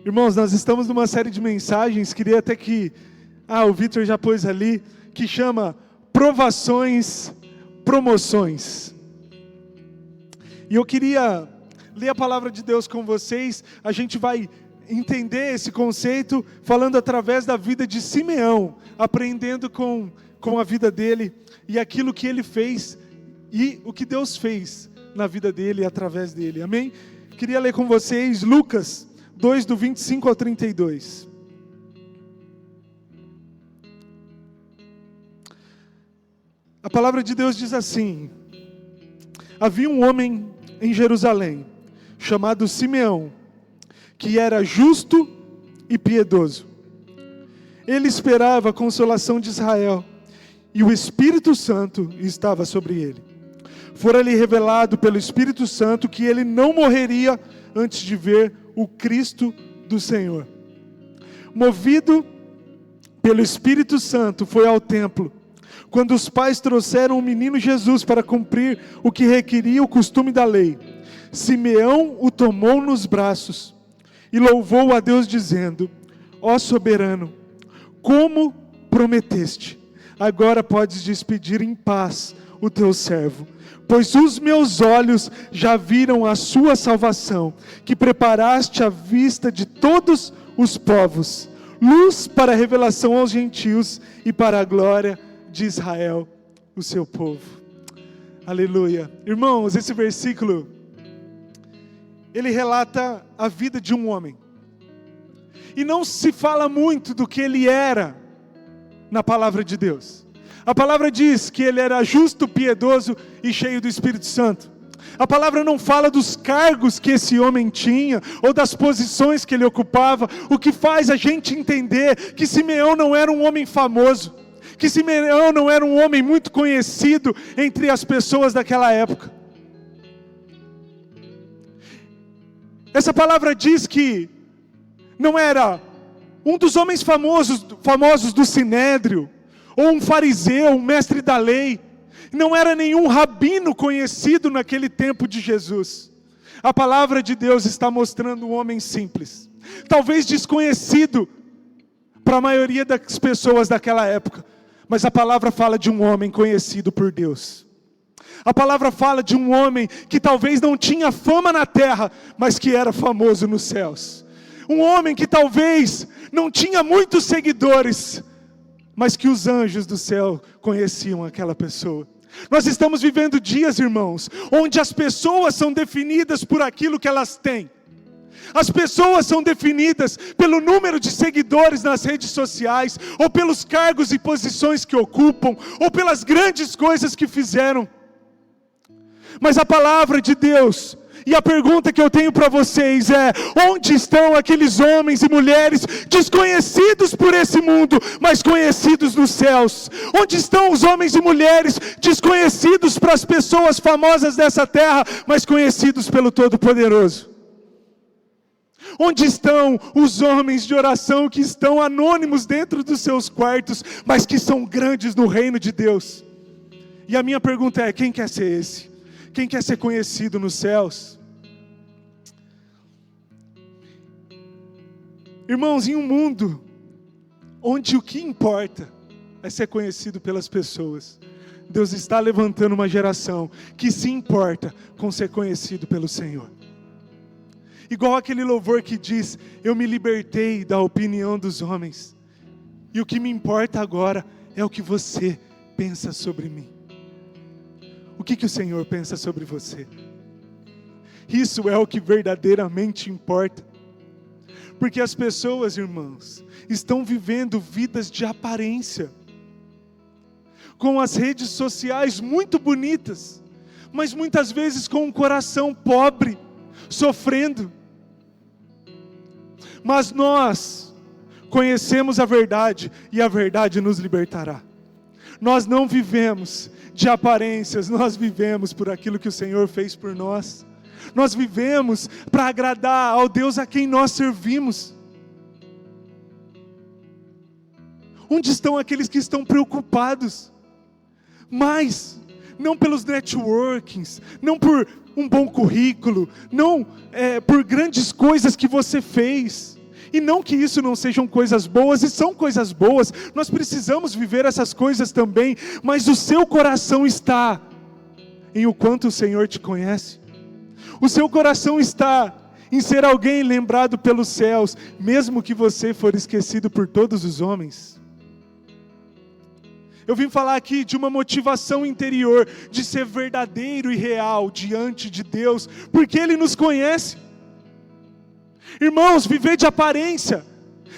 Irmãos, nós estamos numa série de mensagens, queria até que, o Vitor já pôs ali, que chama Provações, Promoções. E eu queria ler a palavra de Deus com vocês. A gente vai entender esse conceito falando através da vida de Simeão, aprendendo com a vida dele e aquilo que ele fez e o que Deus fez na vida dele e através dele, amém? Queria ler com vocês Lucas 2, do 25 ao 32. A palavra de Deus diz assim: havia um homem em Jerusalém, chamado Simeão, que era justo e piedoso. Ele esperava a consolação de Israel, e o Espírito Santo estava sobre ele. Fora-lhe revelado pelo Espírito Santo que ele não morreria antes de ver o Cristo do Senhor. Movido pelo Espírito Santo, foi ao templo. Quando os pais trouxeram o menino Jesus para cumprir o que requeria o costume da lei, Simeão o tomou nos braços e louvou a Deus dizendo: ó soberano, como prometeste, agora podes despedir em paz o teu servo, pois os meus olhos já viram a sua salvação, que preparaste à vista de todos os povos, luz para a revelação aos gentios e para a glória de Israel, o seu povo. Aleluia. Irmãos, esse versículo, ele relata a vida de um homem. E não se fala muito do que ele era na palavra de Deus. A palavra diz que ele era justo, piedoso e cheio do Espírito Santo. A palavra não fala dos cargos que esse homem tinha, ou das posições que ele ocupava, o que faz a gente entender que Simeão não era um homem famoso, que Simeão não era um homem muito conhecido entre as pessoas daquela época. Essa palavra diz que não era um dos homens famosos do Sinédrio, ou um fariseu, um mestre da lei. Não era nenhum rabino conhecido naquele tempo de Jesus. A palavra de Deus está mostrando um homem simples, talvez desconhecido para a maioria das pessoas daquela época, mas a palavra fala de um homem conhecido por Deus. A palavra fala de um homem que talvez não tinha fama na terra, mas que era famoso nos céus. Um homem que talvez não tinha muitos seguidores, mas que os anjos do céu conheciam aquela pessoa. Nós estamos vivendo dias, irmãos, onde as pessoas são definidas por aquilo que elas têm. As pessoas são definidas pelo número de seguidores nas redes sociais, ou pelos cargos e posições que ocupam, ou pelas grandes coisas que fizeram. Mas a palavra de Deus, e a pergunta que eu tenho para vocês é: onde estão aqueles homens e mulheres desconhecidos por esse mundo, mas conhecidos nos céus? Onde estão os homens e mulheres desconhecidos para as pessoas famosas dessa terra, mas conhecidos pelo Todo-Poderoso? Onde estão os homens de oração que estão anônimos dentro dos seus quartos, mas que são grandes no reino de Deus? E a minha pergunta é: quem quer ser esse? Quem quer ser conhecido nos céus? Irmãos, em um mundo onde o que importa é ser conhecido pelas pessoas, Deus está levantando uma geração que se importa com ser conhecido pelo Senhor. Igual aquele louvor que diz: eu me libertei da opinião dos homens, e o que me importa agora é o que você pensa sobre mim. O que o Senhor pensa sobre você? Isso é o que verdadeiramente importa. Porque as pessoas, irmãos, estão vivendo vidas de aparência, com as redes sociais muito bonitas, mas muitas vezes com um coração pobre, sofrendo. Mas nós conhecemos a verdade, e a verdade nos libertará. Nós não vivemos de aparências, nós vivemos por aquilo que o Senhor fez por nós. Nós vivemos para agradar ao Deus a quem nós servimos. Onde estão aqueles que estão preocupados? Mas não pelos networkings, não por um bom currículo, não por grandes coisas que você fez. E não que isso não sejam coisas boas, e são coisas boas, nós precisamos viver essas coisas também, mas o seu coração está em o quanto o Senhor te conhece. O seu coração está em ser alguém lembrado pelos céus, mesmo que você for esquecido por todos os homens. Eu vim falar aqui de uma motivação interior, de ser verdadeiro e real diante de Deus, porque Ele nos conhece. Irmãos, viver de aparência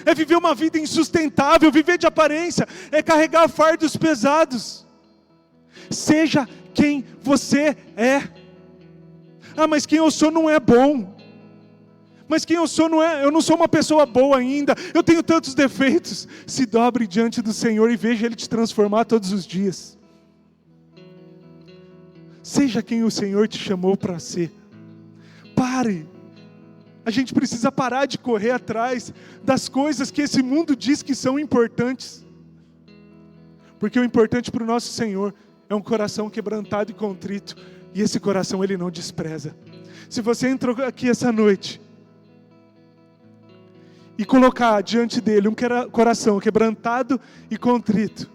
é viver uma vida insustentável. Viver de aparência é carregar fardos pesados. Seja quem você é. Ah, mas quem eu sou não é bom. Mas quem eu sou não é, eu não sou uma pessoa boa ainda. Eu tenho tantos defeitos. Se dobre diante do Senhor e veja Ele te transformar todos os dias. Seja quem o Senhor te chamou para ser. Pare. A gente precisa parar de correr atrás das coisas que esse mundo diz que são importantes. Porque o importante para o nosso Senhor é um coração quebrantado e contrito. E esse coração Ele não despreza. Se você entrou aqui essa noite e colocar diante dele um coração quebrantado e contrito,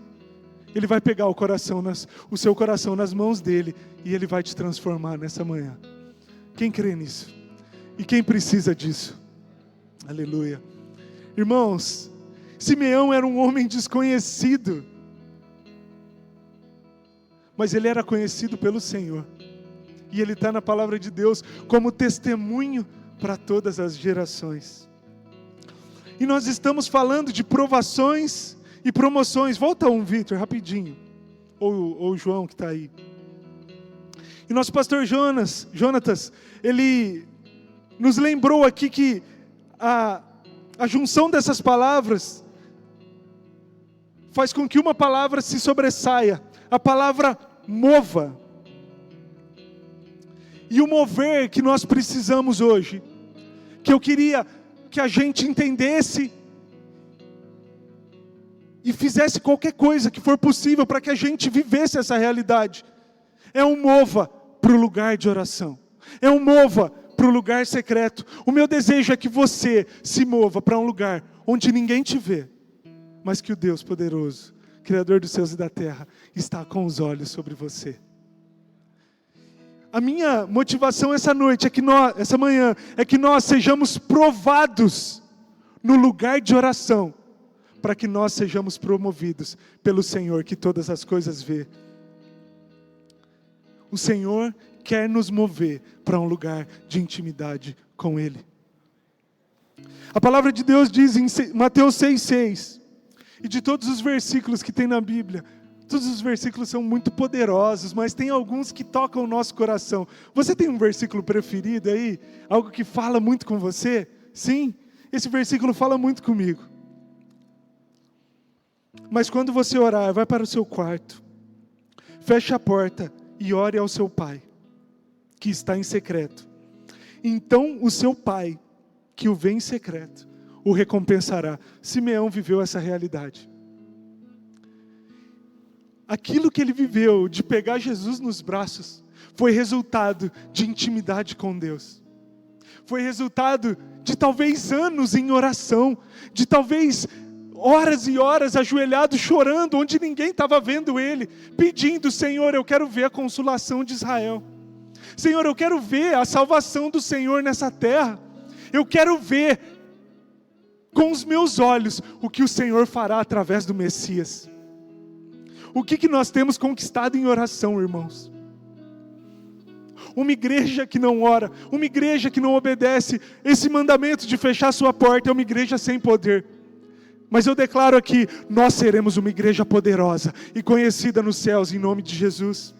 Ele vai pegar o seu coração nas mãos dele e Ele vai te transformar nessa manhã. Quem crê nisso? E quem precisa disso? Aleluia. Irmãos, Simeão era um homem desconhecido, mas ele era conhecido pelo Senhor. E ele está na palavra de Deus como testemunho para todas as gerações. E nós estamos falando de provações e promoções. Volta Victor, rapidinho. Ou o João que está aí. E nosso pastor Jonatas, ele nos lembrou aqui que a junção dessas palavras faz com que uma palavra se sobressaia. A palavra mova. E o mover que nós precisamos hoje, que eu queria que a gente entendesse e fizesse qualquer coisa que for possível para que a gente vivesse essa realidade, é um mova para o lugar de oração, é um mova para o lugar secreto. O meu desejo é que você se mova para um lugar onde ninguém te vê, mas que o Deus poderoso, Criador dos céus e da terra, está com os olhos sobre você. A minha motivação essa manhã, é que nós sejamos provados no lugar de oração, para que nós sejamos promovidos pelo Senhor, que todas as coisas vê. O Senhor quer nos mover para um lugar de intimidade com Ele. A palavra de Deus diz em Mateus 6,6, e de todos os versículos que tem na Bíblia, todos os versículos são muito poderosos, mas tem alguns que tocam o nosso coração. Você tem um versículo preferido aí? Algo que fala muito com você? Sim, esse versículo fala muito comigo. Mas quando você orar, vai para o seu quarto, feche a porta e ore ao seu Pai, que está em secreto. Então o seu Pai, que o vê em secreto, o recompensará. Simeão viveu essa realidade. Aquilo que ele viveu de pegar Jesus nos braços foi resultado de intimidade com Deus. Foi resultado de talvez anos em oração, de talvez horas e horas ajoelhado chorando, onde ninguém estava vendo ele, pedindo: Senhor, eu quero ver a consolação de Israel. Senhor, eu quero ver a salvação do Senhor nessa terra. Eu quero ver com os meus olhos o que o Senhor fará através do Messias. O que nós temos conquistado em oração, irmãos? Uma igreja que não ora, uma igreja que não obedece esse mandamento de fechar sua porta, é uma igreja sem poder. Mas eu declaro aqui, nós seremos uma igreja poderosa e conhecida nos céus em nome de Jesus.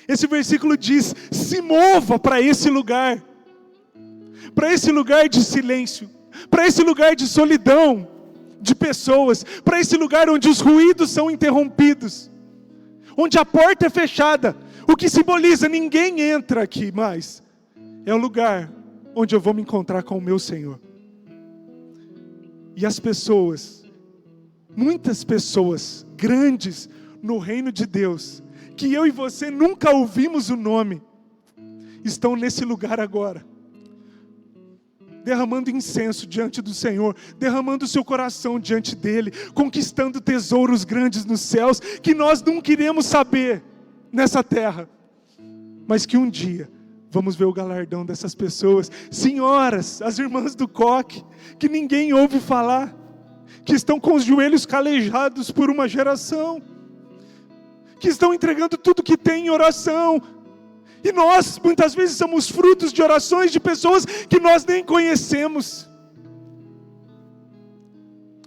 Esse versículo diz: se mova para esse lugar de silêncio, para esse lugar de solidão, de pessoas, para esse lugar onde os ruídos são interrompidos, onde a porta é fechada, o que simboliza ninguém entra aqui mais. É o lugar onde eu vou me encontrar com o meu Senhor. E as pessoas, muitas pessoas grandes no reino de Deus, que eu e você nunca ouvimos o nome, estão nesse lugar agora. derramando incenso diante do Senhor, derramando o seu coração diante dEle, conquistando tesouros grandes nos céus, que nós não queremos saber nessa terra, mas que um dia vamos ver o galardão dessas pessoas, senhoras, as irmãs do coque, que ninguém ouve falar, que estão com os joelhos calejados por uma geração, que estão entregando tudo que tem em oração, e nós muitas vezes somos frutos de orações de pessoas que nós nem conhecemos.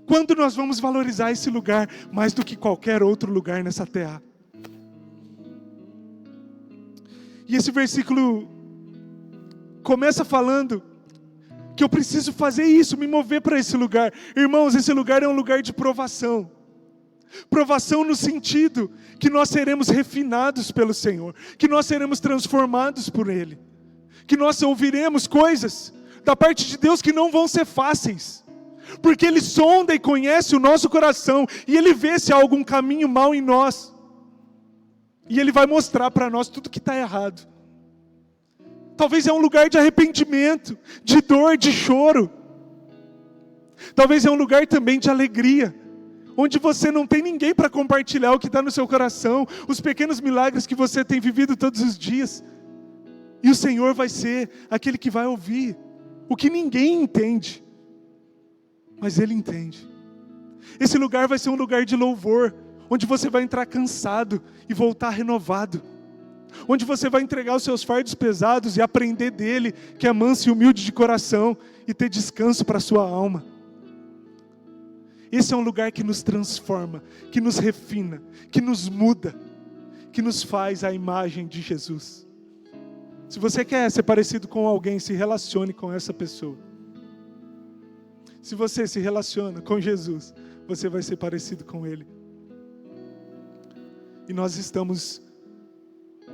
Quando nós vamos valorizar esse lugar mais do que qualquer outro lugar nessa terra? E esse versículo começa falando que eu preciso fazer isso, me mover para esse lugar. Irmãos, esse lugar é um lugar de provação. Provação no sentido que nós seremos refinados pelo Senhor, que nós seremos transformados por Ele, que nós ouviremos coisas da parte de Deus que não vão ser fáceis, porque Ele sonda e conhece o nosso coração, e Ele vê se há algum caminho mau em nós, e Ele vai mostrar para nós tudo que está errado. Talvez é um lugar de arrependimento, de dor, de choro. Talvez é um lugar também de alegria, onde você não tem ninguém para compartilhar o que está no seu coração, os pequenos milagres que você tem vivido todos os dias. E o Senhor vai ser aquele que vai ouvir o que ninguém entende, mas Ele entende. Esse lugar vai ser um lugar de louvor, onde você vai entrar cansado e voltar renovado, onde você vai entregar os seus fardos pesados e aprender dele, que é manso e humilde de coração, e ter descanso para a sua alma. Esse é um lugar que nos transforma, que nos refina, que nos muda, que nos faz a imagem de Jesus. Se você quer ser parecido com alguém, se relacione com essa pessoa. Se você se relaciona com Jesus, você vai ser parecido com Ele. E nós estamos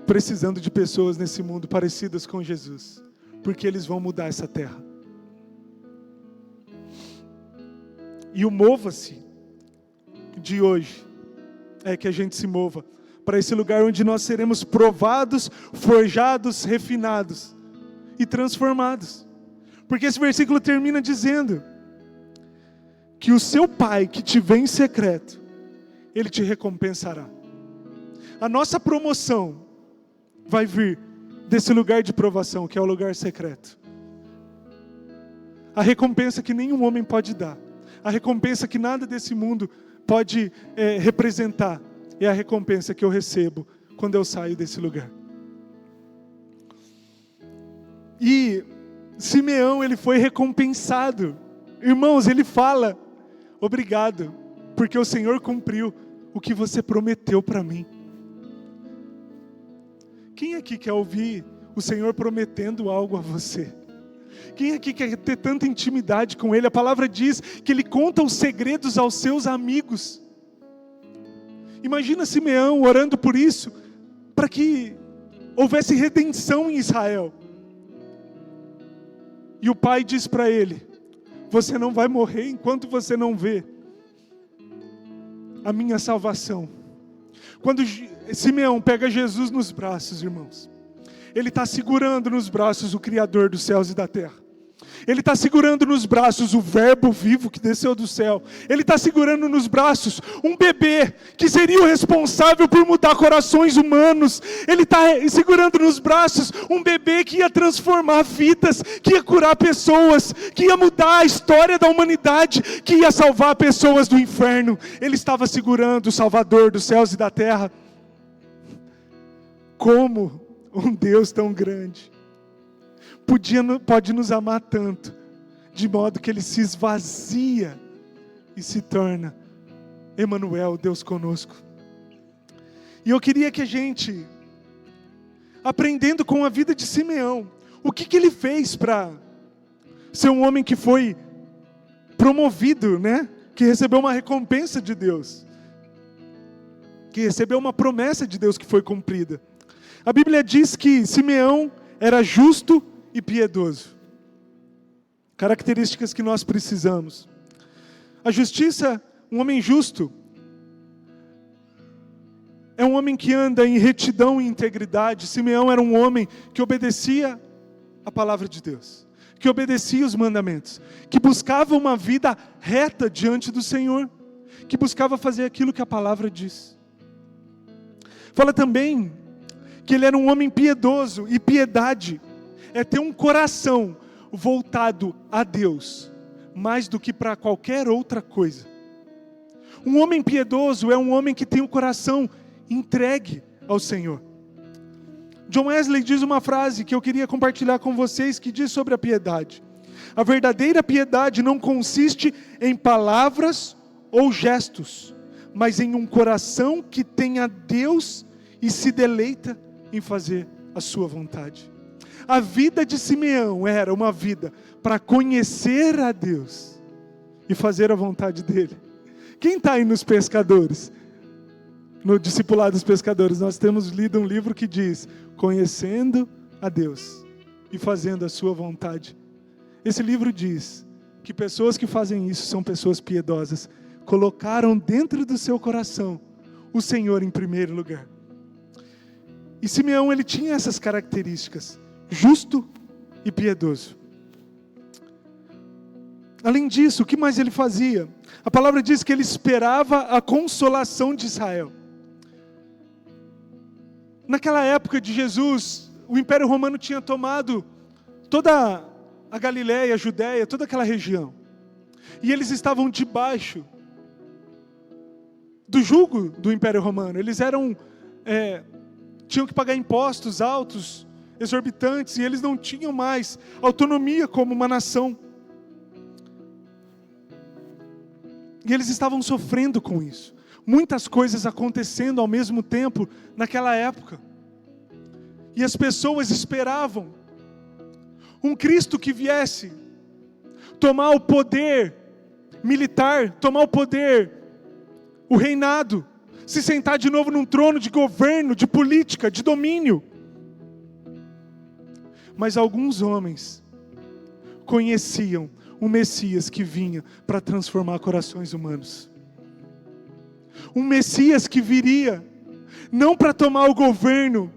precisando de pessoas nesse mundo parecidas com Jesus, porque eles vão mudar essa terra. E o mova-se de hoje é que a gente se mova para esse lugar onde nós seremos provados, forjados, refinados e transformados. Porque esse versículo termina dizendo que o seu Pai que te vê em secreto, Ele te recompensará. A nossa promoção vai vir desse lugar de provação, que é o lugar secreto. A recompensa que nenhum homem pode dar, a recompensa que nada desse mundo pode representar, é a recompensa que eu recebo quando eu saio desse lugar. E Simeão, ele foi recompensado. Irmãos, ele fala: obrigado, porque o Senhor cumpriu o que você prometeu para mim. Quem aqui quer ouvir o Senhor prometendo algo a você? Quem aqui quer ter tanta intimidade com Ele? A palavra diz que Ele conta os segredos aos seus amigos. Imagina Simeão orando por isso, para que houvesse redenção em Israel. E o pai diz para ele: você não vai morrer enquanto você não vê a minha salvação. Quando Simeão pega Jesus nos braços, irmãos, ele está segurando nos braços o Criador dos céus e da terra. Ele está segurando nos braços o Verbo vivo que desceu do céu. Ele está segurando nos braços um bebê que seria o responsável por mudar corações humanos. Ele está segurando nos braços um bebê que ia transformar vidas, que ia curar pessoas, que ia mudar a história da humanidade, que ia salvar pessoas do inferno. Ele estava segurando o Salvador dos céus e da terra. Como um Deus tão grande pode nos amar tanto, de modo que Ele se esvazia e se torna Emanuel, Deus conosco. E eu queria que a gente, aprendendo com a vida de Simeão, o que ele fez para ser um homem que foi promovido, né? Que recebeu uma recompensa de Deus, que recebeu uma promessa de Deus que foi cumprida. A Bíblia diz que Simeão era justo e piedoso. Características que nós precisamos. A justiça, um homem justo, é um homem que anda em retidão e integridade. Simeão era um homem que obedecia a palavra de Deus, que obedecia os mandamentos, que buscava uma vida reta diante do Senhor, que buscava fazer aquilo que a palavra diz. Fala também que ele era um homem piedoso, e piedade é ter um coração voltado a Deus, mais do que para qualquer outra coisa. Um homem piedoso é um homem que tem o coração entregue ao Senhor. John Wesley diz uma frase que eu queria compartilhar com vocês, que diz sobre a piedade: a verdadeira piedade não consiste em palavras ou gestos, mas em um coração que tem a Deus e se deleita em fazer a sua vontade. A vida de Simeão era uma vida para conhecer a Deus e fazer a vontade dele. Quem está aí nos pescadores? No discipulado dos pescadores, nós temos lido um livro que diz: conhecendo a Deus e fazendo a sua vontade. Esse livro diz que pessoas que fazem isso são pessoas piedosas, colocaram dentro do seu coração o Senhor em primeiro lugar. E Simeão, ele tinha essas características: justo e piedoso. Além disso, o que mais ele fazia? A palavra diz que ele esperava a consolação de Israel. Naquela época de Jesus, o Império Romano tinha tomado toda a Galileia, a Judéia, toda aquela região. E eles estavam debaixo do jugo do Império Romano. Eles tinham que pagar impostos altos, exorbitantes, e eles não tinham mais autonomia como uma nação. E eles estavam sofrendo com isso. Muitas coisas acontecendo ao mesmo tempo naquela época. E as pessoas esperavam um Cristo que viesse tomar o poder militar, tomar o poder, o reinado, se sentar de novo num trono de governo, de política, de domínio. Mas alguns homens conheciam o Messias que vinha para transformar corações humanos. Um Messias que viria não para tomar o governo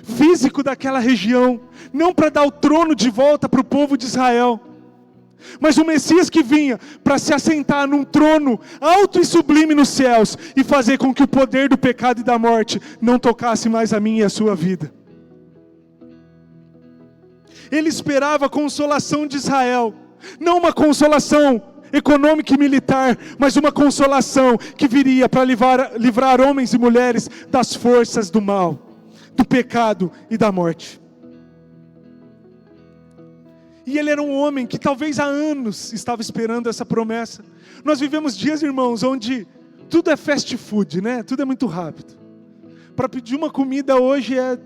físico daquela região, não para dar o trono de volta para o povo de Israel, mas um Messias que vinha para se assentar num trono alto e sublime nos céus e fazer com que o poder do pecado e da morte não tocasse mais a minha e a sua vida. Ele esperava a consolação de Israel, não uma consolação econômica e militar, mas uma consolação que viria para livrar homens e mulheres das forças do mal, do pecado e da morte. E ele era um homem que talvez há anos estava esperando essa promessa. Nós vivemos dias, irmãos, onde tudo é fast food, né? Tudo é muito rápido. Para pedir uma comida hoje é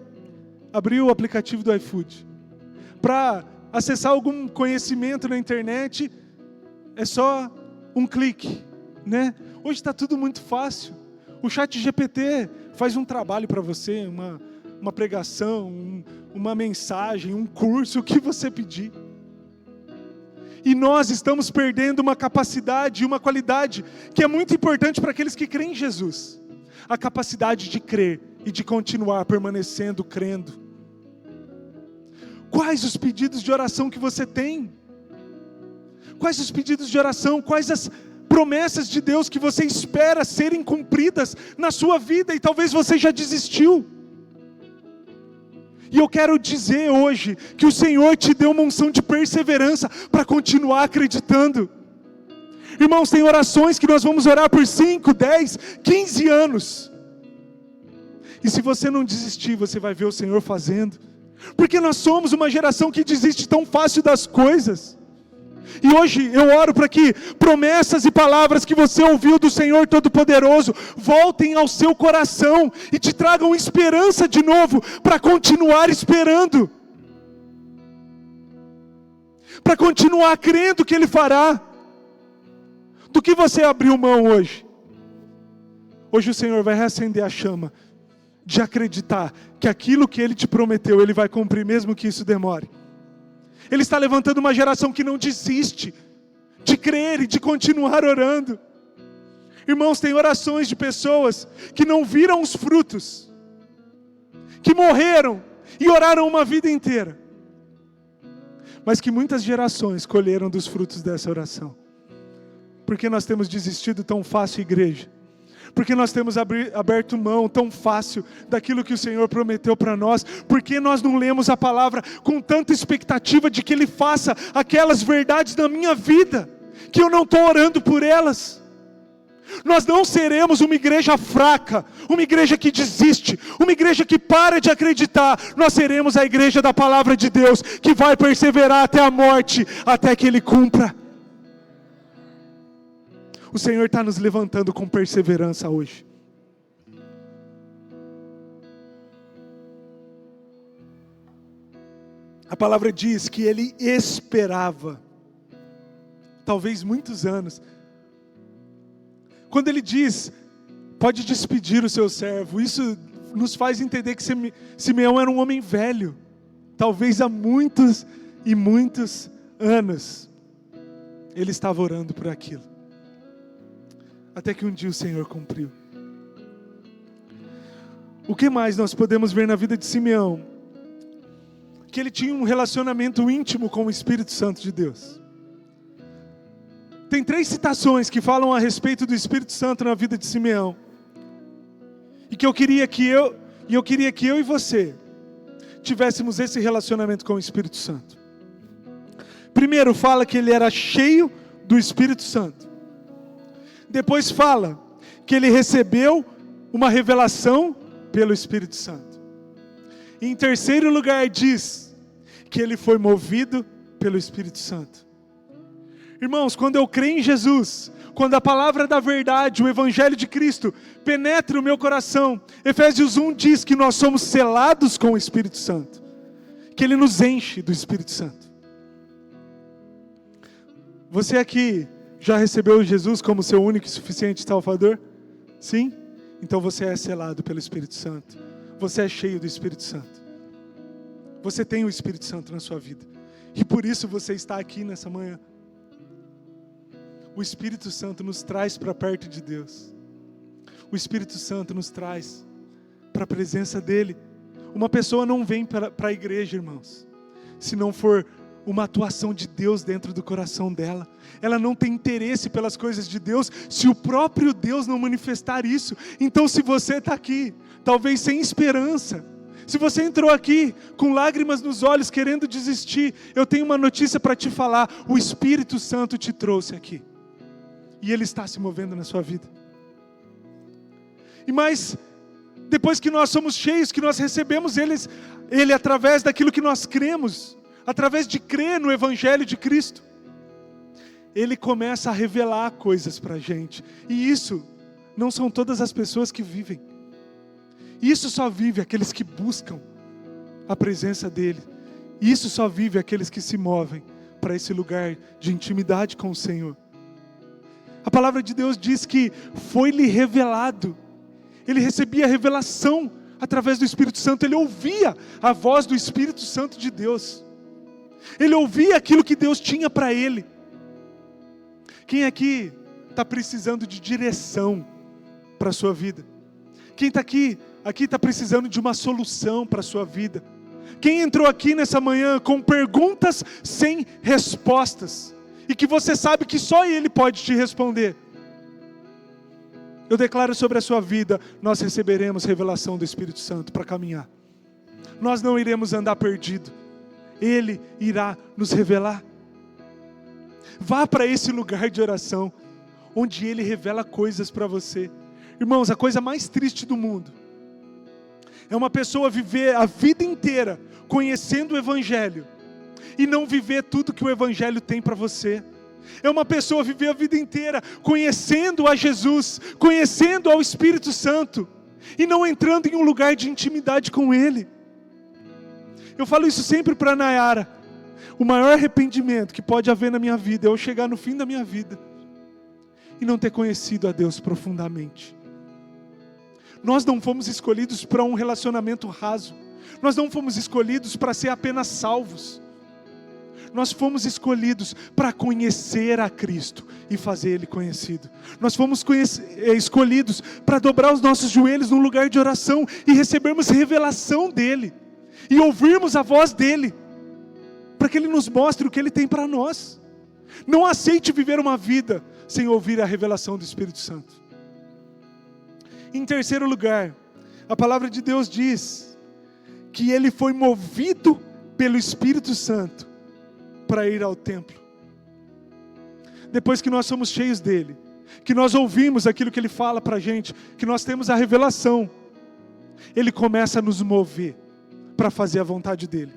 abrir o aplicativo do iFood. Para acessar algum conhecimento na internet é só um clique, né? Hoje está tudo muito fácil. O ChatGPT faz um trabalho para você, uma pregação, uma mensagem, um curso, o que você pedir. E nós estamos perdendo uma capacidade e uma qualidade que é muito importante para aqueles que creem em Jesus. A capacidade de crer e de continuar permanecendo crendo. Quais os pedidos de oração que você tem? Quais os pedidos de oração? Quais as promessas de Deus que você espera serem cumpridas na sua vida e talvez você já desistiu? E eu quero dizer hoje que o Senhor te deu uma unção de perseverança para continuar acreditando. Irmãos, tem orações que nós vamos orar por 5, 10, 15 anos. E se você não desistir, você vai ver o Senhor fazendo. Porque nós somos uma geração que desiste tão fácil das coisas. E hoje eu oro para que promessas e palavras que você ouviu do Senhor Todo-Poderoso voltem ao seu coração e te tragam esperança de novo para continuar esperando, para continuar crendo que Ele fará. Do que você abriu mão hoje? Hoje o Senhor vai reacender a chama de acreditar que aquilo que Ele te prometeu, Ele vai cumprir mesmo que isso demore. Ele está levantando uma geração que não desiste de crer e de continuar orando. Irmãos, tem orações de pessoas que não viram os frutos, que morreram e oraram uma vida inteira. mas que muitas gerações colheram dos frutos dessa oração. Por que nós temos desistido tão fácil, igreja? Porque nós temos aberto mão tão fácil daquilo que o Senhor prometeu para nós? Porque nós não lemos a palavra com tanta expectativa de que Ele faça aquelas verdades na minha vida, que eu não estou orando por elas? Nós não seremos uma igreja fraca, uma igreja que desiste, uma igreja que para de acreditar. Nós seremos a igreja da palavra de Deus, que vai perseverar até a morte, até que Ele cumpra. O Senhor está nos levantando com perseverança hoje. A palavra diz que Ele esperava, talvez muitos anos. Quando Ele diz, pode despedir o seu servo, isso nos faz entender que Simeão era um homem velho, talvez há muitos e muitos anos, ele estava orando por aquilo. Até que um dia o Senhor cumpriu. O que mais nós podemos ver na vida de Simeão? Que ele tinha um relacionamento íntimo com o Espírito Santo de Deus. Tem 3 citações que falam a respeito do Espírito Santo na vida de Simeão. E que eu queria que eu e você tivéssemos esse relacionamento com o Espírito Santo. Primeiro fala que ele era cheio do Espírito Santo. Depois fala que ele recebeu uma revelação pelo Espírito Santo. E em terceiro lugar diz que ele foi movido pelo Espírito Santo. Irmãos, quando eu creio em Jesus, quando a palavra da verdade, o Evangelho de Cristo, penetra o meu coração, Efésios 1 diz que nós somos selados com o Espírito Santo, que Ele nos enche do Espírito Santo. Você aqui já recebeu Jesus como seu único e suficiente Salvador? Sim? Então você é selado pelo Espírito Santo. Você é cheio do Espírito Santo. Você tem o Espírito Santo na sua vida. E por isso você está aqui nessa manhã. O Espírito Santo nos traz para perto de Deus. O Espírito Santo nos traz para a presença dEle. Uma pessoa não vem para a igreja, irmãos, se não for uma atuação de Deus dentro do coração dela. Ela não tem interesse pelas coisas de Deus, se o próprio Deus não manifestar isso. Então, se você está aqui, talvez sem esperança, se você entrou aqui com lágrimas nos olhos, querendo desistir, eu tenho uma notícia para te falar: o Espírito Santo te trouxe aqui, e Ele está se movendo na sua vida. E mais, depois que nós somos cheios, que nós recebemos Ele através daquilo que nós cremos, através de crer no Evangelho de Cristo, Ele começa a revelar coisas para a gente. E isso não são todas as pessoas que vivem. Isso só vive aqueles que buscam a presença dEle. Isso só vive aqueles que se movem para esse lugar de intimidade com o Senhor. A palavra de Deus diz que foi-lhe revelado. Ele recebia a revelação através do Espírito Santo. Ele ouvia a voz do Espírito Santo de Deus. Ele ouvia aquilo que Deus tinha para ele. Quem aqui está precisando de direção para a sua vida? Quem está aqui está precisando de uma solução para a sua vida? Quem entrou aqui nessa manhã com perguntas sem respostas, e que você sabe que só Ele pode te responder? Eu declaro sobre a sua vida: nós receberemos revelação do Espírito Santo para caminhar. Nós não iremos andar perdido. Ele irá nos revelar. Vá para esse lugar de oração, onde Ele revela coisas para você. Irmãos, a coisa mais triste do mundo é uma pessoa viver a vida inteira conhecendo o Evangelho e não viver tudo que o Evangelho tem para você. É uma pessoa viver a vida inteira conhecendo a Jesus, conhecendo ao Espírito Santo, e não entrando em um lugar de intimidade com Ele. Eu falo isso sempre para a Nayara: o maior arrependimento que pode haver na minha vida é eu chegar no fim da minha vida e não ter conhecido a Deus profundamente. Nós não fomos escolhidos para um relacionamento raso. Nós não fomos escolhidos para ser apenas salvos. Nós fomos escolhidos para conhecer a Cristo e fazer Ele conhecido. Nós fomos escolhidos para dobrar os nossos joelhos num lugar de oração e recebermos revelação dEle, e ouvirmos a voz dEle. para que Ele nos mostre o que Ele tem para nós. Não aceite viver uma vida sem ouvir a revelação do Espírito Santo. Em terceiro lugar, a palavra de Deus diz que ele foi movido pelo Espírito Santo para ir ao templo. Depois que nós somos cheios dele, que nós ouvimos aquilo que ele fala para a gente, que nós temos a revelação, ele começa a nos mover para fazer a vontade dele.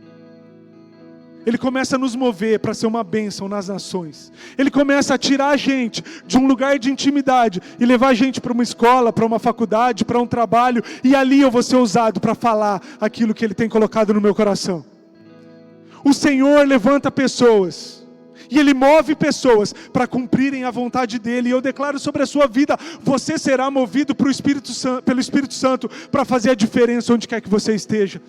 Ele começa a nos mover para ser uma bênção nas nações. Ele começa a tirar a gente de um lugar de intimidade e levar a gente para uma escola, para uma faculdade, para um trabalho. E ali eu vou ser usado para falar aquilo que Ele tem colocado no meu coração. O Senhor levanta pessoas e Ele move pessoas para cumprirem a vontade dEle. E eu declaro sobre a sua vida, você será movido pelo Espírito Santo para fazer a diferença onde quer que você esteja.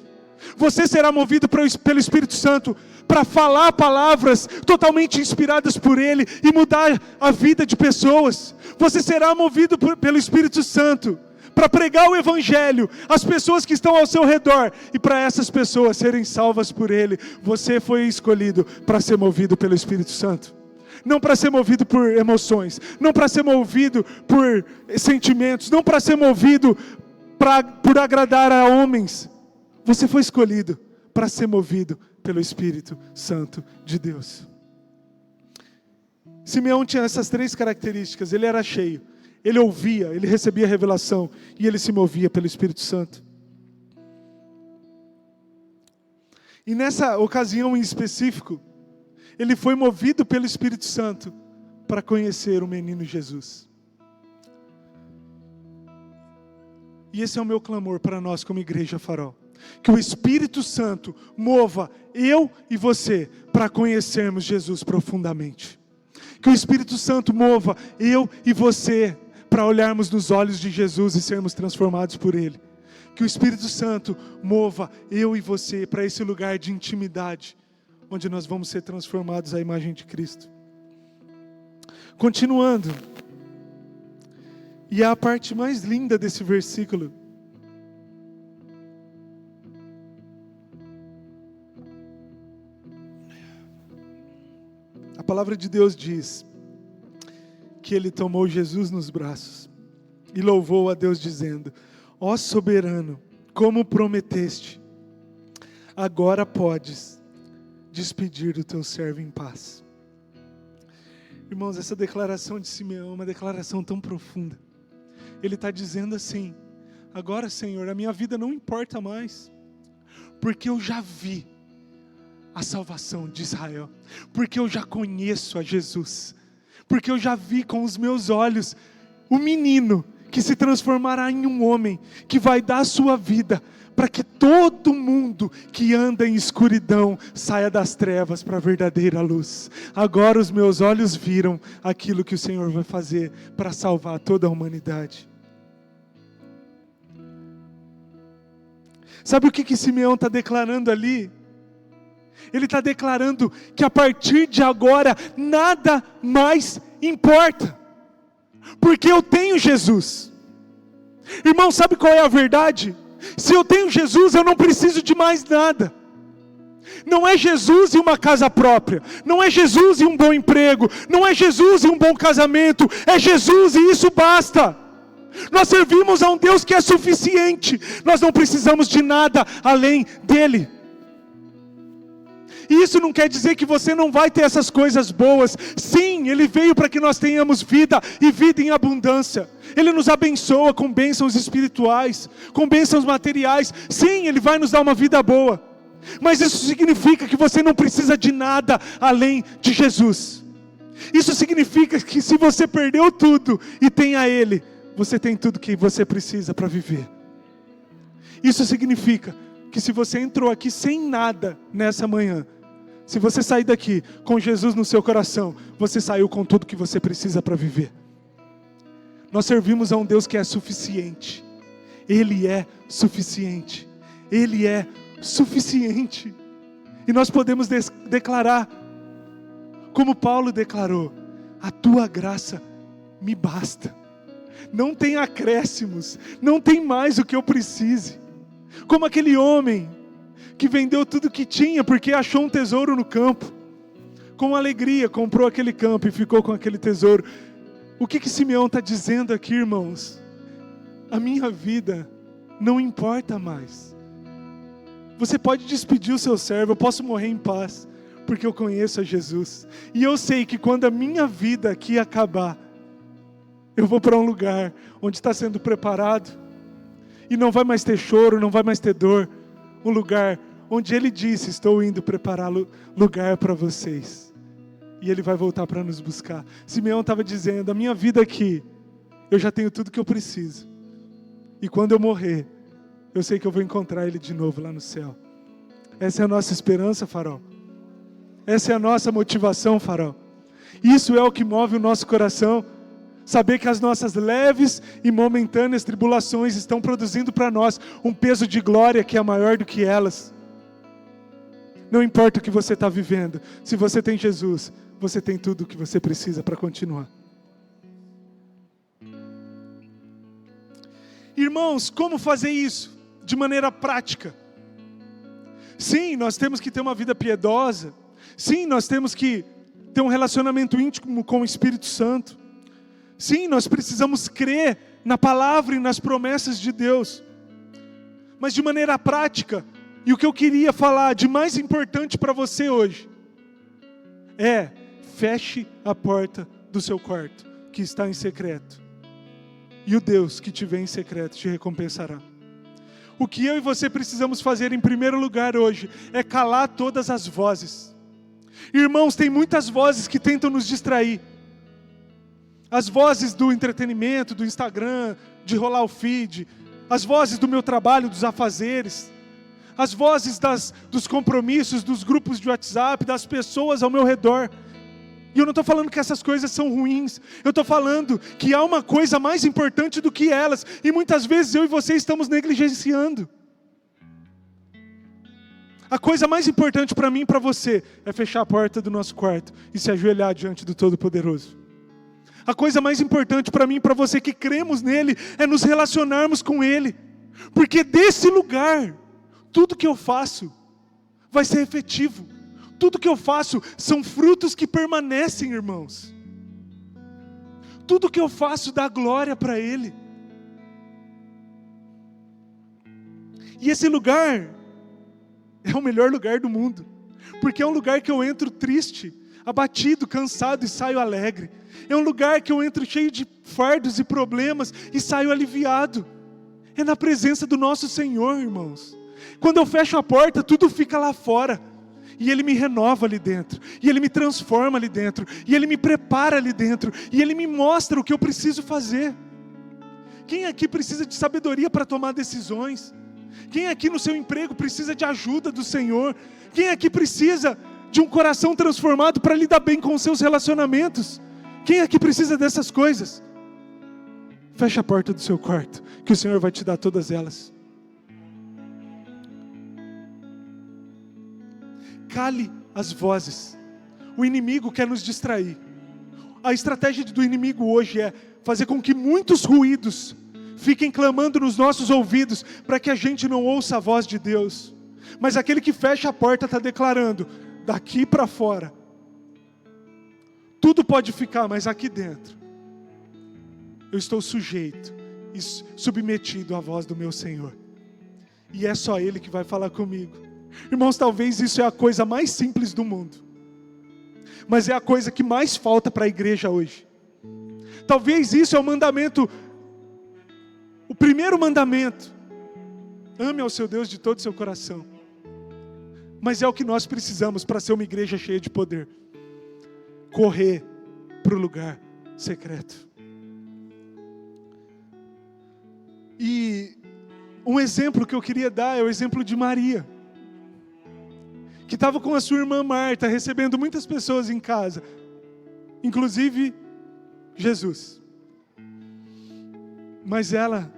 Você será movido pelo Espírito Santo para falar palavras totalmente inspiradas por Ele e mudar a vida de pessoas. Você será movido pelo Espírito Santo para pregar o Evangelho às pessoas que estão ao seu redor e para essas pessoas serem salvas por Ele. Você foi escolhido para ser movido pelo Espírito Santo. Não para ser movido por emoções, não para ser movido por sentimentos, não para ser movido por agradar a homens. Você foi escolhido para ser movido pelo Espírito Santo de Deus. Simeão tinha essas três características. Ele era cheio, ele ouvia, ele recebia a revelação e ele se movia pelo Espírito Santo. E nessa ocasião em específico, ele foi movido pelo Espírito Santo para conhecer o menino Jesus. E esse é o meu clamor para nós como Igreja Farol. Que o Espírito Santo mova eu e você para conhecermos Jesus profundamente. Que o Espírito Santo mova eu e você para olharmos nos olhos de Jesus e sermos transformados por Ele. Que o Espírito Santo mova eu e você para esse lugar de intimidade, onde nós vamos ser transformados à imagem de Cristo. Continuando, e a parte mais linda desse versículo, a palavra de Deus diz que ele tomou Jesus nos braços e louvou a Deus dizendo: ó soberano, como prometeste, agora podes despedir do teu servo em paz. Irmãos, essa declaração de Simeão é uma declaração tão profunda. Ele está dizendo assim: agora, Senhor, a minha vida não importa mais, porque eu já vi a salvação de Israel, porque eu já conheço a Jesus, porque eu já vi com os meus olhos o menino que se transformará em um homem, que vai dar a sua vida, para que todo mundo que anda em escuridão saia das trevas para a verdadeira luz. Agora os meus olhos viram aquilo que o Senhor vai fazer para salvar toda a humanidade. Sabe o que Simeão está declarando ali? Ele está declarando que a partir de agora nada mais importa, porque eu tenho Jesus. Irmão, sabe qual é a verdade? Se eu tenho Jesus, eu não preciso de mais nada. Não é Jesus e uma casa própria, não é Jesus e um bom emprego, não é Jesus e um bom casamento, é Jesus e isso basta. Nós servimos a um Deus que é suficiente, nós não precisamos de nada além dEle. E isso não quer dizer que você não vai ter essas coisas boas. Sim, Ele veio para que nós tenhamos vida e vida em abundância. Ele nos abençoa com bênçãos espirituais, com bênçãos materiais. Sim, Ele vai nos dar uma vida boa. Mas isso significa que você não precisa de nada além de Jesus. Isso significa que se você perdeu tudo e tem a Ele, você tem tudo que você precisa para viver. Isso significa que se você entrou aqui sem nada nessa manhã, se você sair daqui com Jesus no seu coração, você saiu com tudo que você precisa para viver. Nós servimos a um Deus que é suficiente. Ele é suficiente. Ele é suficiente. E nós podemos declarar, como Paulo declarou: a tua graça me basta. Não tem acréscimos, não tem mais o que eu precise. Como aquele homem que vendeu tudo que tinha porque achou um tesouro no campo. Com alegria comprou aquele campo e ficou com aquele tesouro. O que Simeão está dizendo aqui, irmãos? A minha vida não importa mais. Você pode despedir o seu servo, eu posso morrer em paz, porque eu conheço a Jesus. E eu sei que quando a minha vida aqui acabar, eu vou para um lugar onde está sendo preparado, e não vai mais ter choro, não vai mais ter dor. Um lugar onde Ele disse, estou indo preparar lugar para vocês. E Ele vai voltar para nos buscar. Simeão estava dizendo, a minha vida aqui, eu já tenho tudo que eu preciso. E quando eu morrer, eu sei que eu vou encontrar Ele de novo lá no céu. Essa é a nossa esperança, Farol. Essa é a nossa motivação, Farol. Isso é o que move o nosso coração. Saber que as nossas leves e momentâneas tribulações estão produzindo para nós um peso de glória que é maior do que elas. Não importa o que você está vivendo, se você tem Jesus, você tem tudo o que você precisa para continuar. Irmãos, como fazer isso? De maneira prática. Sim, nós temos que ter uma vida piedosa. Sim, nós temos que ter um relacionamento íntimo com o Espírito Santo. Sim, nós precisamos crer na palavra e nas promessas de Deus. Mas de maneira prática, e o que eu queria falar de mais importante para você hoje, é, feche a porta do seu quarto, que está em secreto. E o Deus que te vê em secreto te recompensará. O que eu e você precisamos fazer em primeiro lugar hoje, é calar todas as vozes. Irmãos, tem muitas vozes que tentam nos distrair. As vozes do entretenimento, do Instagram, de rolar o feed. As vozes do meu trabalho, dos afazeres. As vozes dos compromissos, dos grupos de WhatsApp, das pessoas ao meu redor. E eu não estou falando que essas coisas são ruins. Eu estou falando que há uma coisa mais importante do que elas. E muitas vezes eu e você estamos negligenciando. A coisa mais importante para mim e para você é fechar a porta do nosso quarto e se ajoelhar diante do Todo-Poderoso. A coisa mais importante para mim e para você que cremos nele é nos relacionarmos com ele. Porque desse lugar, tudo que eu faço vai ser efetivo. Tudo que eu faço são frutos que permanecem, irmãos. Tudo que eu faço dá glória para ele. E esse lugar é o melhor lugar do mundo. Porque é um lugar que eu entro triste, abatido, cansado e saio alegre. É um lugar que eu entro cheio de fardos e problemas e saio aliviado. É na presença do nosso Senhor, irmãos. Quando eu fecho a porta, tudo fica lá fora. E Ele me renova ali dentro. E Ele me transforma ali dentro. E Ele me prepara ali dentro. E Ele me mostra o que eu preciso fazer. Quem aqui precisa de sabedoria para tomar decisões? Quem aqui no seu emprego precisa de ajuda do Senhor? Quem aqui precisa de um coração transformado para lidar bem com os seus relacionamentos? Quem aqui precisa dessas coisas? Feche a porta do seu quarto, que o Senhor vai te dar todas elas. Cale as vozes. O inimigo quer nos distrair. A estratégia do inimigo hoje é fazer com que muitos ruídos fiquem clamando nos nossos ouvidos, para que a gente não ouça a voz de Deus. Mas aquele que fecha a porta está declarando, daqui para fora, tudo pode ficar, mas aqui dentro, eu estou sujeito e submetido à voz do meu Senhor. E é só Ele que vai falar comigo. Irmãos, talvez isso é a coisa mais simples do mundo, mas é a coisa que mais falta para a igreja hoje. Talvez isso é o mandamento, o primeiro mandamento. Ame ao seu Deus de todo o seu coração. Mas é o que nós precisamos para ser uma igreja cheia de poder. Correr para o lugar secreto. E um exemplo que eu queria dar é o exemplo de Maria, que estava com a sua irmã Marta, recebendo muitas pessoas em casa, inclusive Jesus. Mas ela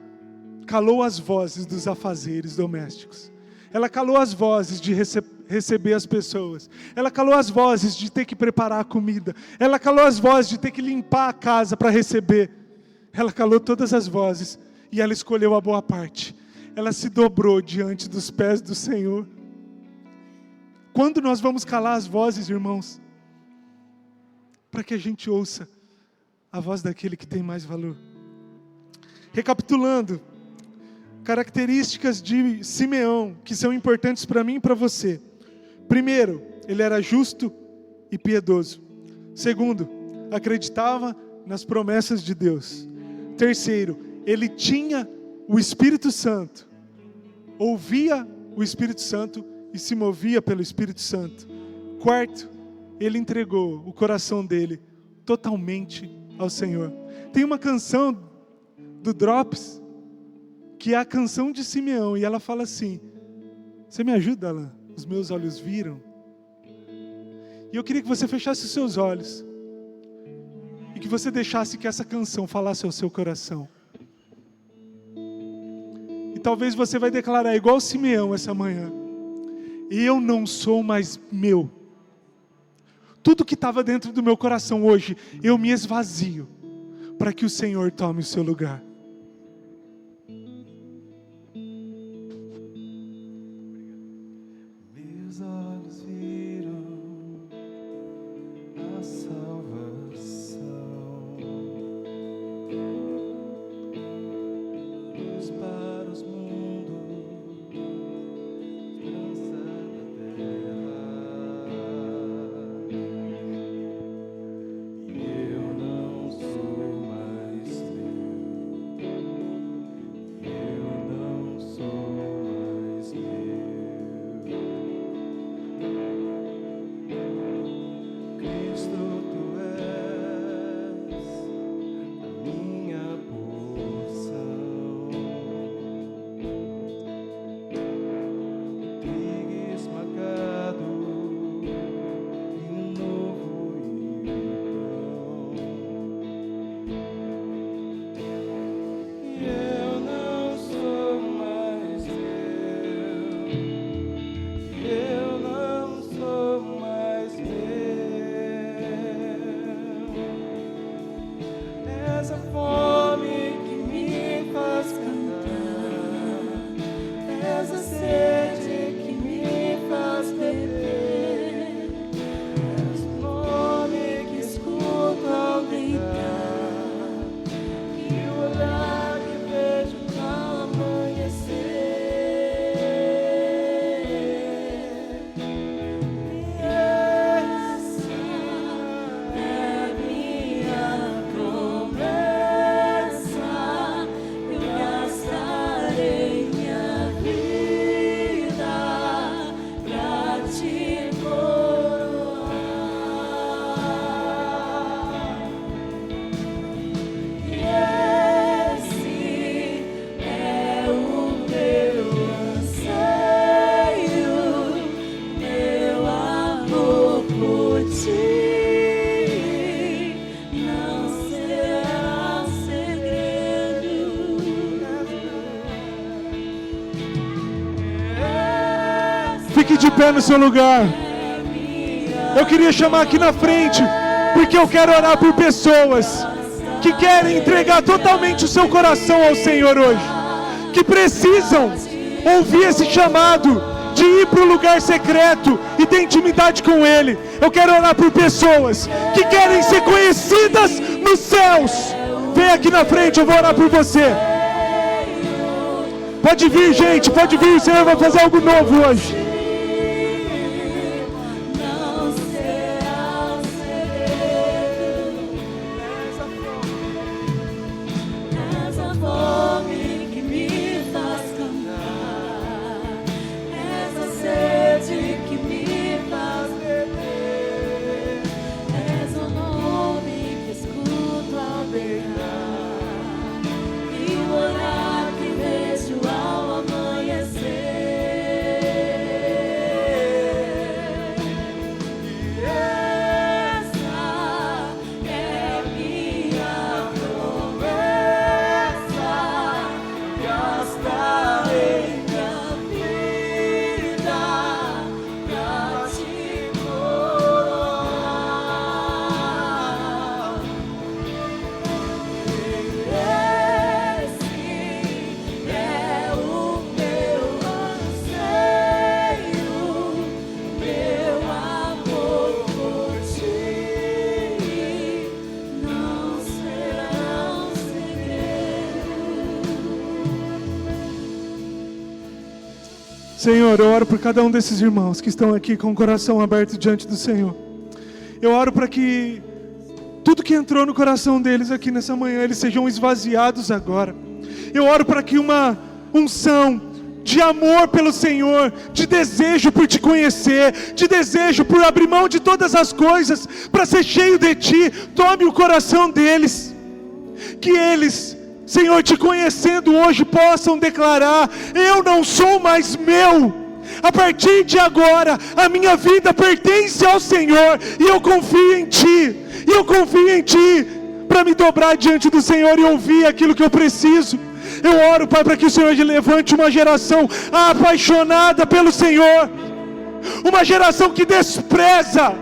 calou as vozes dos afazeres domésticos. Ela calou as vozes de receber as pessoas. Ela calou as vozes de ter que preparar a comida. Ela calou as vozes de ter que limpar a casa para receber. Ela calou todas as vozes e ela escolheu a boa parte. Ela se dobrou diante dos pés do Senhor. Quando nós vamos calar as vozes, irmãos? Para que a gente ouça a voz daquele que tem mais valor. Recapitulando, características de Simeão, que são importantes para mim e para você. Primeiro, ele era justo e piedoso. Segundo, acreditava nas promessas de Deus. Terceiro, ele tinha o Espírito Santo, ouvia o Espírito Santo e se movia pelo Espírito Santo. Quarto, ele entregou o coração dele totalmente ao Senhor. Tem uma canção do Drops, que é a canção de Simeão, e ela fala assim: você me ajuda, Alan? Os meus olhos viram. E eu queria que você fechasse os seus olhos e que você deixasse que essa canção falasse ao seu coração. E talvez você vai declarar igual Simeão essa manhã: eu não sou mais meu. Tudo que estava dentro do meu coração hoje, eu me esvazio para que o Senhor tome o seu lugar. Meus olhos viram a salvação, luz para os mundos, esperança da terra. E eu não sou mais meu, eu não sou mais meu. Cristo, tu és a minha porção, trigo esmagado e um novo pão. E eu não sou mais eu não sou mais meu. Essa fome que me faz cantar, essa sede que me faz beber, és o nome que escuto ao deitar, e o olhar que vejo ao amanhecer. E essa é minha promessa, eu gastarei minha vida pra te coroar. E esse é o meu anseio, meu amor por ti não será segredo. Fique de pé no seu lugar. Eu queria chamar aqui na frente, porque eu quero orar por pessoas que querem entregar totalmente o seu coração ao Senhor hoje, que precisam ouvir esse chamado de ir para o lugar secreto e ter intimidade com Ele. Eu quero orar por pessoas que querem ser conhecidas nos céus. Vem aqui na frente, eu vou orar por você. Pode vir, gente, pode vir. O Senhor vai fazer algo novo hoje. Não será segredo. Essa fome que me faz cantar, essa sede que me faz beber, és o nome que escuto ao deitar, e o olhar que vejo ao amanhecer. Senhor, eu oro por cada um desses irmãos que estão aqui com o coração aberto diante do Senhor. Eu oro para que tudo que entrou no coração deles aqui nessa manhã, eles sejam esvaziados agora. Eu oro para que uma unção de amor pelo Senhor, de desejo por te conhecer, de desejo por abrir mão de todas as coisas, para ser cheio de ti, tome o coração deles. Que eles, Senhor, te conhecendo hoje, possam declarar: eu não sou mais meu. A partir de agora, a minha vida pertence ao Senhor, e eu confio em ti. E eu confio em ti para me dobrar diante do Senhor e ouvir aquilo que eu preciso. Eu oro, Pai, para que o Senhor levante uma geração apaixonada pelo Senhor, uma geração que despreza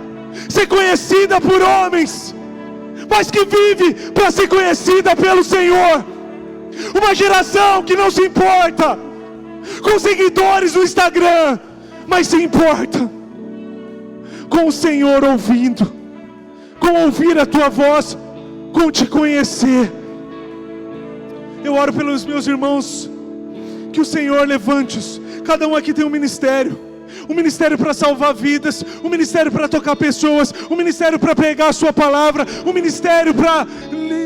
ser conhecida por homens, mas que vive para ser conhecida pelo Senhor. Uma geração que não se importa com seguidores no Instagram, mas se importa com o Senhor ouvindo, com ouvir a tua voz, com te conhecer. Eu oro pelos meus irmãos, que o Senhor levante-os. Cada um aqui tem um ministério para salvar vidas, um ministério para tocar pessoas, um ministério para pregar a sua palavra, um ministério para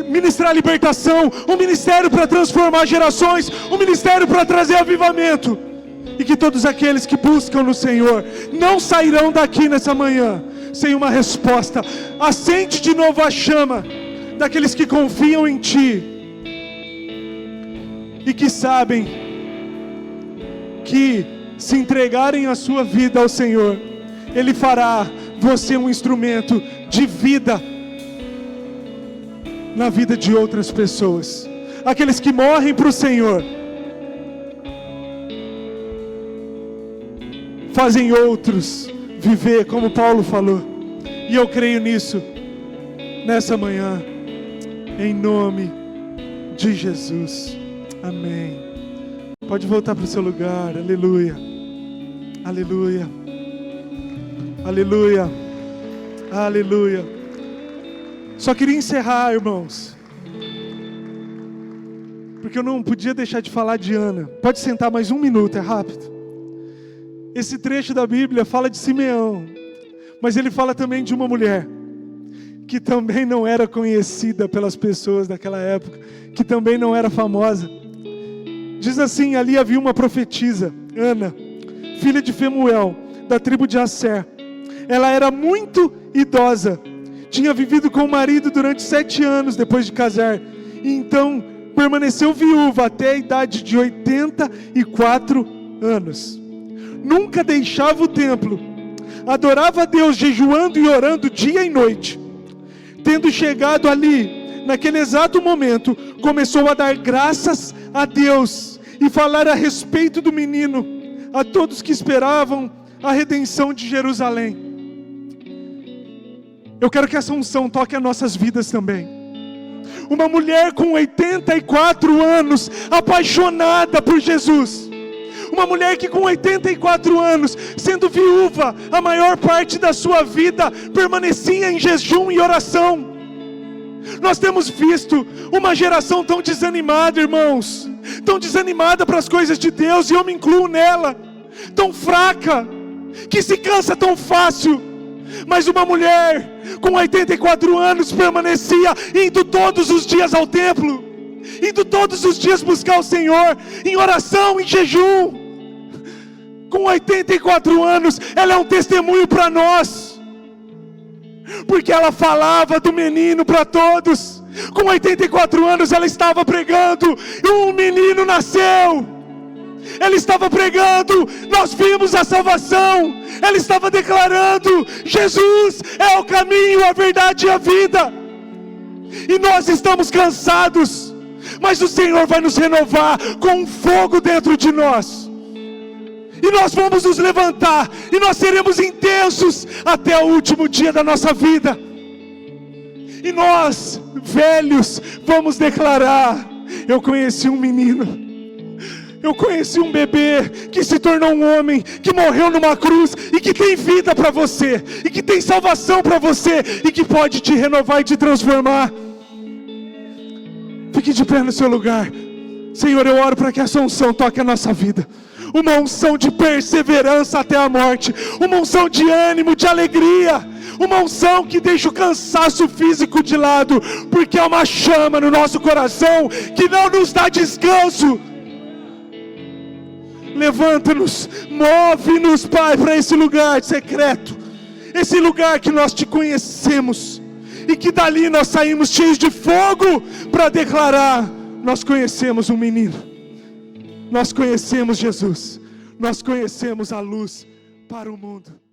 ministrar libertação, um ministério para transformar gerações, um ministério para trazer avivamento. E que todos aqueles que buscam no Senhor não sairão daqui nessa manhã sem uma resposta. Acende de novo a chama daqueles que confiam em ti e que sabem que, se entregarem a sua vida ao Senhor, Ele fará você um instrumento de vida na vida de outras pessoas. Aqueles que morrem para o Senhor fazem outros viver, como Paulo falou. E eu creio nisso nessa manhã, em nome de Jesus. Amém. Pode voltar para o seu lugar. Aleluia. Aleluia. Aleluia. Aleluia. Só queria encerrar, irmãos, porque eu não podia deixar de falar de Ana. Pode sentar mais um minuto, é rápido. Esse trecho da Bíblia fala de Simeão, mas ele fala também de uma mulher que também não era conhecida pelas pessoas daquela época, que também não era famosa. Diz assim: ali havia uma profetisa, Ana, filha de Femuel, da tribo de Asser. Ela era muito idosa, tinha vivido com o marido durante 7 anos depois de casar, e então permaneceu viúva até a idade de 84 anos. Nunca deixava o templo, adorava a Deus jejuando e orando dia e noite. Tendo chegado ali, naquele exato momento, começou a dar graças a Deus e falar a respeito do menino a todos que esperavam a redenção de Jerusalém. Eu quero que essa unção toque as nossas vidas também. Uma mulher com 84 anos, apaixonada por Jesus. Uma mulher que com 84 anos, sendo viúva, a maior parte da sua vida, permanecia em jejum e oração. Nós temos visto uma geração tão desanimada, irmãos, tão desanimada para as coisas de Deus, e eu me incluo nela, tão fraca, que se cansa tão fácil. Mas uma mulher com 84 anos permanecia indo todos os dias ao templo, indo todos os dias buscar o Senhor, em oração, em jejum. Com 84 anos, ela é um testemunho para nós, porque ela falava do menino para todos. Com 84 anos ela estava pregando, e um menino nasceu. Ela estava pregando, nós vimos a salvação. Ela estava declarando: Jesus é o caminho, a verdade e a vida. E nós estamos cansados, mas o Senhor vai nos renovar com um fogo dentro de nós. E nós vamos nos levantar, e nós seremos intensos até o último dia da nossa vida. E nós, velhos, vamos declarar: eu conheci um menino, eu conheci um bebê que se tornou um homem, que morreu numa cruz, e que tem vida para você, e que tem salvação para você, e que pode te renovar e te transformar. Fique de pé no seu lugar. Senhor, eu oro para que essa unção toque a nossa vida. uma unção de perseverança até a morte, uma unção de ânimo, de alegria, uma unção que deixa o cansaço físico de lado, porque é uma chama no nosso coração que não nos dá descanso. Levanta-nos, move-nos, Pai, para esse lugar secreto, esse lugar que nós te conhecemos, e que dali nós saímos cheios de fogo para declarar: nós conhecemos um menino, nós conhecemos Jesus, nós conhecemos a luz para o mundo.